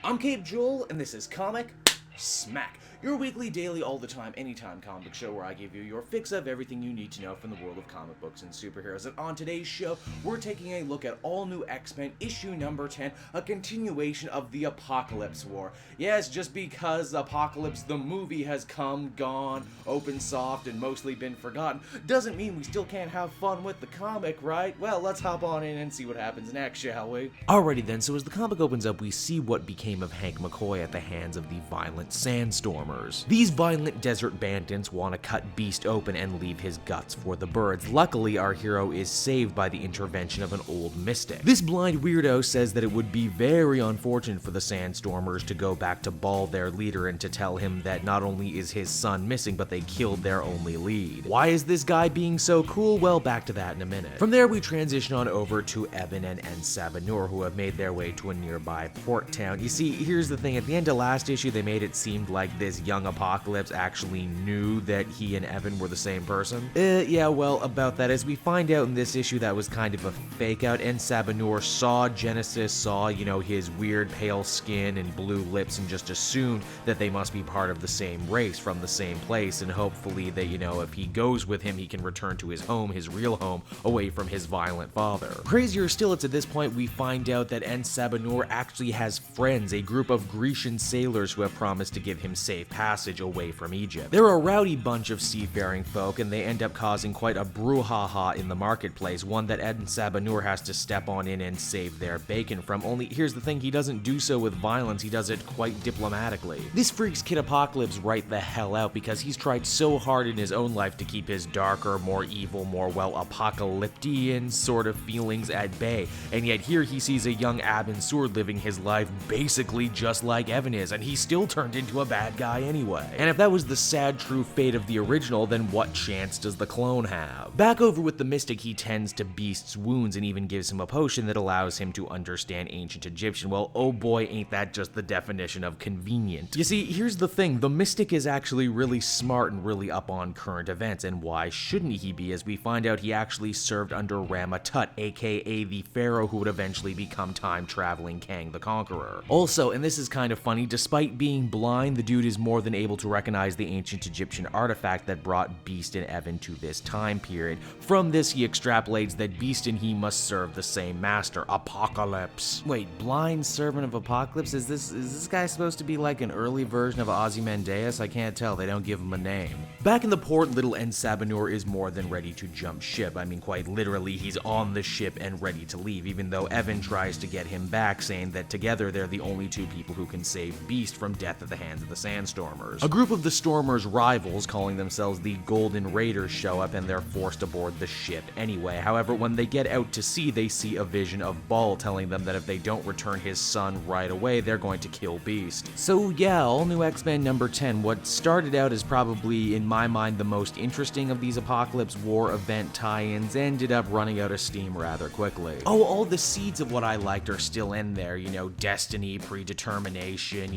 I'm Cape Joel, and this is Comic Smack, your weekly, daily, all the time, anytime comic book show where I give you your fix of everything you need to know from the world of comic books and superheroes. And on today's show, we're taking a look at All New X-Men issue number 10, a continuation of the Apocalypse War. Yes, just because Apocalypse the movie has come, gone, open soft, and mostly been forgotten, doesn't mean we still can't have fun with the comic, right? Well, let's hop on in and see what happens next, shall we? Alrighty then, so as the comic opens up, we see what became of Hank McCoy at the hands of the violent Sandstormers. These violent desert bandits want to cut Beast open and leave his guts for the birds. Luckily, our hero is saved by the intervention of an old mystic. This blind weirdo says that it would be very unfortunate for the Sandstormers to go back to Ball, their leader, and to tell him that not only is his son missing, but they killed their only lead. Why is this guy being so cool? Well, back to that in a minute. From there, we transition on over to Evan and Sabanur, who have made their way to a nearby port town. You see, here's the thing. At the end of last issue, they made it seem like this young Apocalypse actually knew that he and Evan were the same person. Yeah, well, about that, as we find out in this issue, that was kind of a fake out, and Sabanur saw Genesis, saw, his weird pale skin and blue lips, and just assumed that they must be part of the same race, from the same place, and hopefully that, if he goes with him, he can return to his home, his real home, away from his violent father. Crazier still, it's at this point we find out that Sabanur actually has friends, a group of Grecian sailors who have promised to give him safe passage away from Egypt. They're a rowdy bunch of seafaring folk, and they end up causing quite a brouhaha in the marketplace, one that Sabanur has to step on in and save their bacon from. Only here's the thing, he doesn't do so with violence, he does it quite diplomatically. This freaks Kid Apocalypse right the hell out, because he's tried so hard in his own life to keep his darker, more evil, more, apocalyptian sort of feelings at bay, and yet here he sees a young Abin Sur living his life basically just like Evan is, and he still turned into a bad guy anyway. And if that was the sad true fate of the original, then what chance does the clone have? Back over with the Mystic, he tends to Beast's wounds and even gives him a potion that allows him to understand ancient Egyptian. Well, oh boy, ain't that just the definition of convenient. You see, here's the thing, the Mystic is actually really smart and really up on current events, and why shouldn't he be, as we find out he actually served under Rama-Tut, aka the pharaoh who would eventually become time-traveling Kang the Conqueror. Also, and this is kind of funny, despite being blind, the dude is more than able to recognize the ancient Egyptian artifact that brought Beast and Evan to this time period. From this, he extrapolates that Beast and he must serve the same master, Apocalypse. Wait, blind servant of Apocalypse? Is this guy supposed to be like an early version of Ozymandias? I can't tell, they don't give him a name. Back in the port, little Sabanur is more than ready to jump ship. I mean, quite literally, he's on the ship and ready to leave, even though Evan tries to get him back, saying that together they're the only two people who can save Beast from death at the hands of the Sandstormers. A group of the Stormers' rivals, calling themselves the Golden Raiders, show up and they're forced aboard the ship anyway. However, when they get out to sea, they see a vision of Ball telling them that if they don't return his son right away, they're going to kill Beast. So yeah, All New X-Men number 10, what started out as probably, in my mind, the most interesting of these Apocalypse War event tie-ins, ended up running out of steam rather quickly. Oh, all the seeds of what I liked are still in there, destiny, predetermination,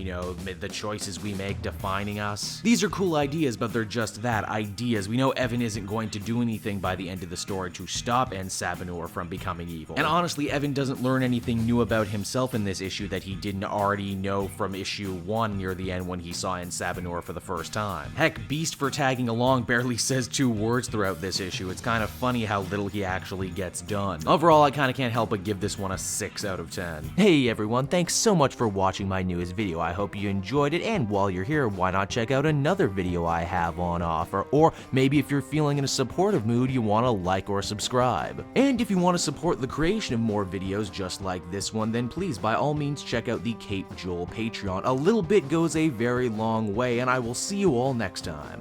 the choices we make defining us. These are cool ideas, but they're just that, ideas. We know Evan isn't going to do anything by the end of the story to stop Sabanur from becoming evil. And honestly, Evan doesn't learn anything new about himself in this issue that he didn't already know from issue 1 near the end when he saw Sabanur for the first time. Heck, Beast, for tagging along, barely says 2 words throughout this issue. It's kind of funny how little he actually gets done. Overall, I kind of can't help but give this one a 6 out of 10. Hey everyone, thanks so much for watching my newest video. I hope you enjoyed it, and while you're here, why not check out another video I have on offer, or maybe if you're feeling in a supportive mood, you want to like or subscribe. And if you want to support the creation of more videos just like this one, then please by all means check out the Cape Joel Patreon. A little bit goes a very long way, and I will see you all next time.